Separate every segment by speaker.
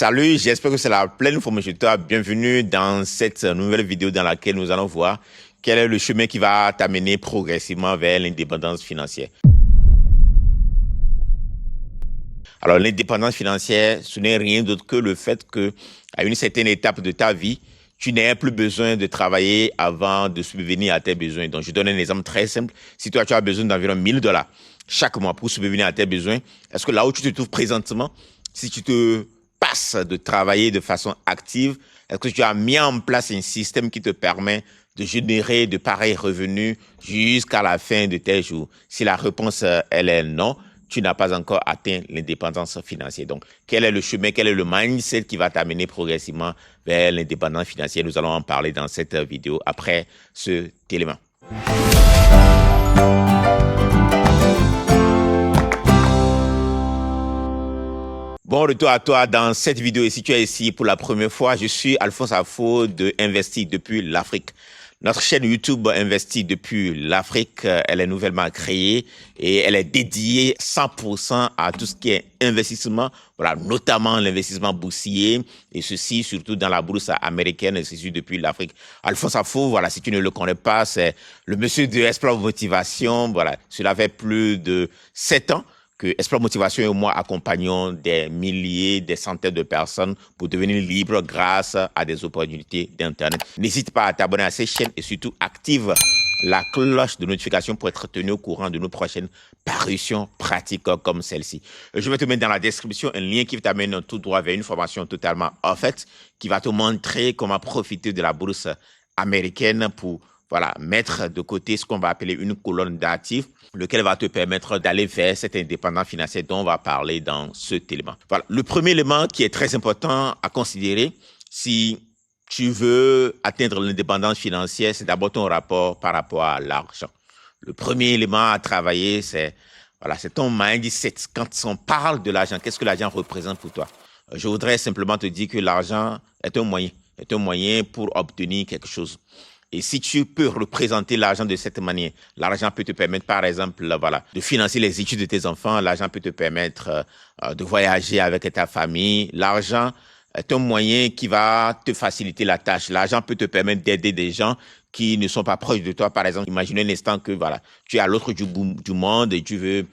Speaker 1: Salut, j'espère que c'est la pleine forme chez toi. Bienvenue dans cette nouvelle vidéo dans laquelle nous allons voir quel est le chemin qui va t'amener progressivement vers l'indépendance financière. Alors, l'indépendance financière, ce n'est rien d'autre que le fait que, à une certaine étape de ta vie, tu n'aies plus besoin de travailler avant de subvenir à tes besoins. Donc, je donne un exemple très simple. Si toi, tu as besoin d'environ $1000 chaque mois pour subvenir à tes besoins, est-ce que là où tu te trouves présentement, si tu te passes de travailler de façon active, est-ce que tu as mis en place un système qui te permet de générer de pareils revenus jusqu'à la fin de tes jours? Si la réponse, elle est non, tu n'as pas encore atteint l'indépendance financière. Donc, quel est le chemin, quel est le mindset qui va t'amener progressivement vers l'indépendance financière? Nous allons en parler dans cette vidéo après cet élément. Bon retour à toi dans cette vidéo. Et si tu es ici pour la première fois, je suis Alphonse Afo de Investir depuis l'Afrique. Notre chaîne YouTube Investir depuis l'Afrique, elle est nouvellement créée et elle est dédiée 100% à tout ce qui est investissement, voilà, notamment l'investissement boursier et ceci surtout dans la bourse américaine et ceci depuis l'Afrique. Alphonse Afo, voilà, si tu ne le connais pas, c'est le monsieur de Explore Motivation, voilà, cela fait plus de 7 ans que Explore Motivation et moi accompagnons des milliers, des centaines de personnes pour devenir libres grâce à des opportunités d'Internet. N'hésite pas à t'abonner à cette chaîne et surtout active la cloche de notification pour être tenu au courant de nos prochaines parutions pratiques comme celle-ci. Je vais te mettre dans la description un lien qui t'amène tout droit vers une formation totalement offerte qui va te montrer comment profiter de la bourse américaine pour mettre de côté ce qu'on va appeler une colonne d'actifs, lequel va te permettre d'aller vers cette indépendance financière dont on va parler dans cet élément. Voilà. Le premier élément qui est très important à considérer, si tu veux atteindre l'indépendance financière, c'est d'abord ton rapport par rapport à l'argent. Le premier élément à travailler, c'est ton mindset. Quand on parle de l'argent, qu'est-ce que l'argent représente pour toi? Je voudrais simplement te dire que l'argent est un moyen pour obtenir quelque chose. Et si tu peux représenter l'argent de cette manière, l'argent peut te permettre, par exemple, de financer les études de tes enfants. L'argent peut te permettre de voyager avec ta famille. L'argent est un moyen qui va te faciliter la tâche. L'argent peut te permettre d'aider des gens qui ne sont pas proches de toi. Par exemple, imagine un instant que tu es à l'autre du monde et tu veux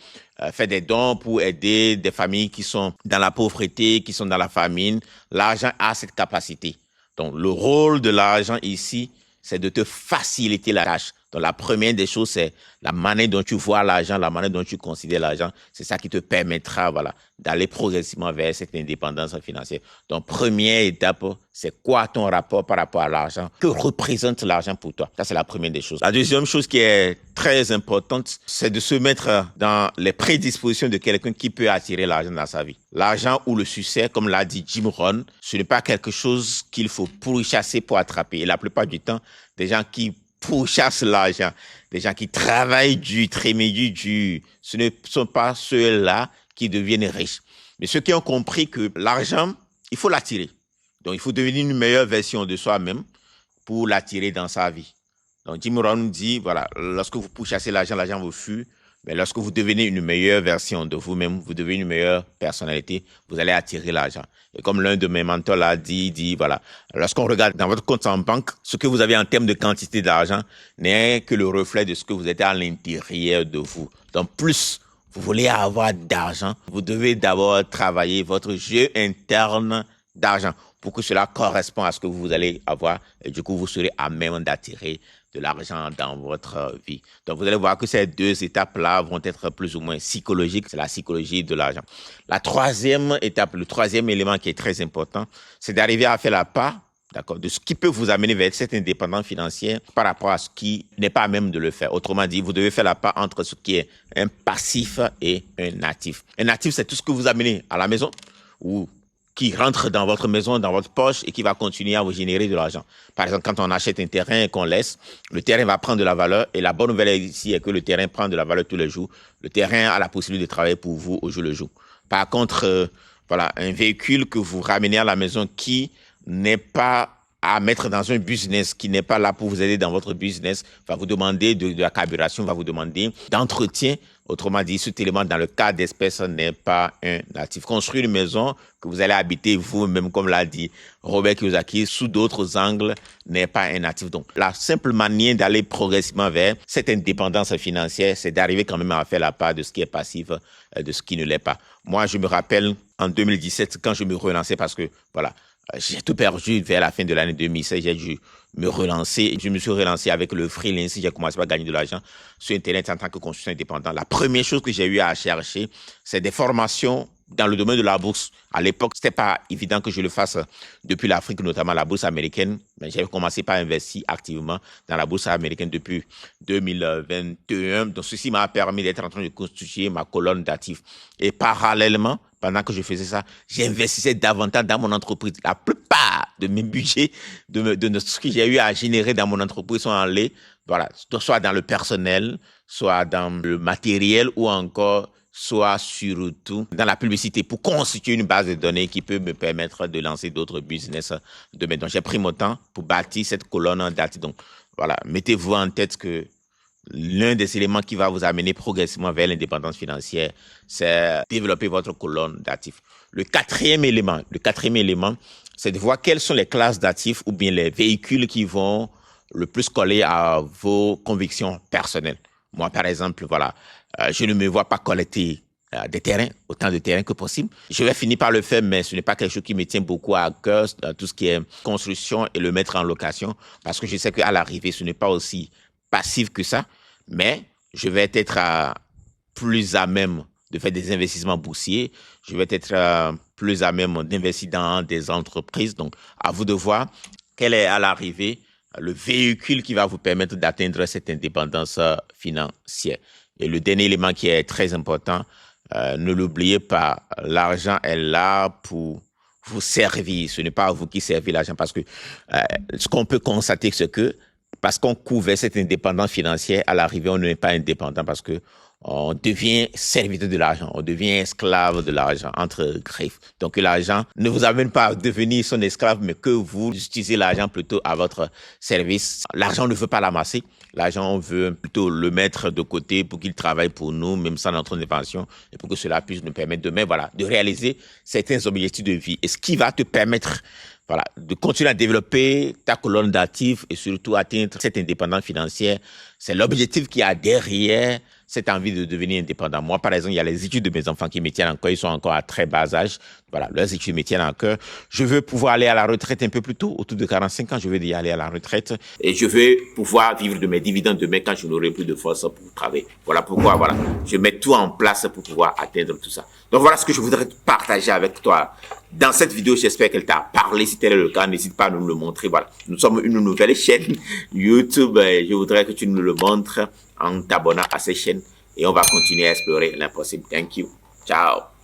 Speaker 1: faire des dons pour aider des familles qui sont dans la pauvreté, qui sont dans la famine. L'argent a cette capacité. Donc, le rôle de l'argent ici, c'est de te faciliter la tâche. Donc, la première des choses, c'est la manière dont tu vois l'argent, la manière dont tu considères l'argent. C'est ça qui te permettra, d'aller progressivement vers cette indépendance financière. Donc, première étape, c'est quoi ton rapport par rapport à l'argent? Que représente l'argent pour toi? Ça, c'est la première des choses. La deuxième chose qui est très importante, c'est de se mettre dans les prédispositions de quelqu'un qui peut attirer l'argent dans sa vie. L'argent ou le succès, comme l'a dit Jim Rohn, ce n'est pas quelque chose qu'il faut pourchasser pour attraper. Et la plupart du temps, des gens qui pourchassent l'argent, des gens qui travaillent dur, trémèdent dur, ce ne sont pas ceux-là qui deviennent riches. Mais ceux qui ont compris que l'argent, il faut l'attirer. Donc, il faut devenir une meilleure version de soi-même pour l'attirer dans sa vie. Donc, Jim Rohn dit, lorsque vous pourchassez l'argent, l'argent vous fuit. Mais lorsque vous devenez une meilleure version de vous-même, vous devenez une meilleure personnalité, vous allez attirer l'argent. Et comme l'un de mes mentors l'a dit, lorsqu'on regarde dans votre compte en banque, ce que vous avez en termes de quantité d'argent n'est que le reflet de ce que vous êtes à l'intérieur de vous. Donc, plus vous voulez avoir d'argent, vous devez d'abord travailler votre jeu interne d'argent pour que cela corresponde à ce que vous allez avoir. Et du coup, vous serez à même d'attirer de l'argent dans votre vie. Donc, vous allez voir que ces deux étapes-là vont être plus ou moins psychologiques. C'est la psychologie de l'argent. La troisième étape, le troisième élément qui est très important, c'est d'arriver à faire la part, de ce qui peut vous amener vers cette indépendance financière par rapport à ce qui n'est pas à même de le faire. Autrement dit, vous devez faire la part entre ce qui est un passif et un actif. Un actif, c'est tout ce que vous amenez à la maison ou qui rentre dans votre maison, dans votre poche et qui va continuer à vous générer de l'argent. Par exemple, quand on achète un terrain et qu'on laisse, le terrain va prendre de la valeur. Et la bonne nouvelle ici est que le terrain prend de la valeur tous les jours. Le terrain a la possibilité de travailler pour vous au jour le jour. Par contre, un véhicule que vous ramenez à la maison qui n'est pas à mettre dans un business, qui n'est pas là pour vous aider dans votre business, va vous demander de la carburation, va vous demander d'entretien. Autrement dit, cet élément, dans le cas d'espèce, n'est pas un actif. Construire une maison que vous allez habiter vous-même, comme l'a dit Robert Kiyosaki, sous d'autres angles, n'est pas un actif. Donc, la simple manière d'aller progressivement vers cette indépendance financière, c'est d'arriver quand même à faire la part de ce qui est passif, de ce qui ne l'est pas. Moi, je me rappelle en 2017, quand je me relançais, parce que, voilà, j'ai tout perdu vers la fin de l'année 2016, j'ai dû me relancer. Je me suis relancé avec le freelance, j'ai commencé à gagner de l'argent sur Internet en tant que consultant indépendant. La première chose que j'ai eu à chercher, c'est des formations dans le domaine de la bourse. À l'époque, c'était pas évident que je le fasse depuis l'Afrique, notamment la bourse américaine. Mais j'avais commencé par investir activement dans la bourse américaine depuis 2021. Donc, ceci m'a permis d'être en train de constituer ma colonne d'actifs. Et parallèlement, pendant que je faisais ça, j'investissais davantage dans mon entreprise. La plupart de mes budgets, de ce que j'ai eu à générer dans mon entreprise sont allés, voilà, soit dans le personnel, soit dans le matériel ou encore soit surtout dans la publicité pour constituer une base de données qui peut me permettre de lancer d'autres business demain. Donc, j'ai pris mon temps pour bâtir cette colonne d'actifs. Donc, voilà, mettez-vous en tête que l'un des éléments qui va vous amener progressivement vers l'indépendance financière, c'est développer votre colonne d'actifs. Le quatrième élément, c'est de voir quelles sont les classes d'actifs ou bien les véhicules qui vont le plus coller à vos convictions personnelles. Moi, par exemple, voilà, je ne me vois pas collecter des terrains, autant de terrains que possible. Je vais finir par le faire, mais ce n'est pas quelque chose qui me tient beaucoup à cœur, tout ce qui est construction et le mettre en location, parce que je sais qu'à l'arrivée, ce n'est pas aussi passif que ça, mais je vais être plus à même de faire des investissements boursiers, je vais être plus à même d'investir dans des entreprises. Donc, à vous de voir quel est à l'arrivée le véhicule qui va vous permettre d'atteindre cette indépendance financière. Et le dernier élément qui est très important, ne l'oubliez pas, l'argent est là pour vous servir. Ce n'est pas à vous qui servez l'argent, parce que ce qu'on peut constater, c'est que parce qu'on couvre cette indépendance financière, à l'arrivée, on n'est pas indépendant parce que on devient serviteur de l'argent, on devient esclave de l'argent, entre griffes. Donc, l'argent ne vous amène pas à devenir son esclave, mais que vous utilisez l'argent plutôt à votre service. L'argent, on ne veut pas l'amasser. L'argent, on veut plutôt le mettre de côté pour qu'il travaille pour nous, même sans notre intervention, et pour que cela puisse nous permettre demain, voilà, de réaliser certains objectifs de vie. Et ce qui va te permettre, voilà, de continuer à développer ta colonne d'actifs et surtout atteindre cette indépendance financière, c'est l'objectif qu'il y a derrière cette envie de devenir indépendant. Moi, par exemple, il y a les études de mes enfants qui me tiennent en cœur. Ils sont encore à très bas âge. Voilà, leurs études me tiennent en cœur. Je veux pouvoir aller à la retraite un peu plus tôt, autour de 45 ans. Je veux y aller à la retraite. Et je veux pouvoir vivre de mes dividendes demain quand je n'aurai plus de force pour travailler. Voilà pourquoi, voilà, je mets tout en place pour pouvoir atteindre tout ça. Donc, voilà ce que je voudrais partager avec toi dans cette vidéo. J'espère qu'elle t'a parlé. Si tel est le cas, n'hésite pas à nous le montrer. Voilà, nous sommes une nouvelle chaîne YouTube. Je voudrais que tu nous le montres en t'abonnant à cette chaîne et on va continuer à explorer l'impossible. Thank you. Ciao.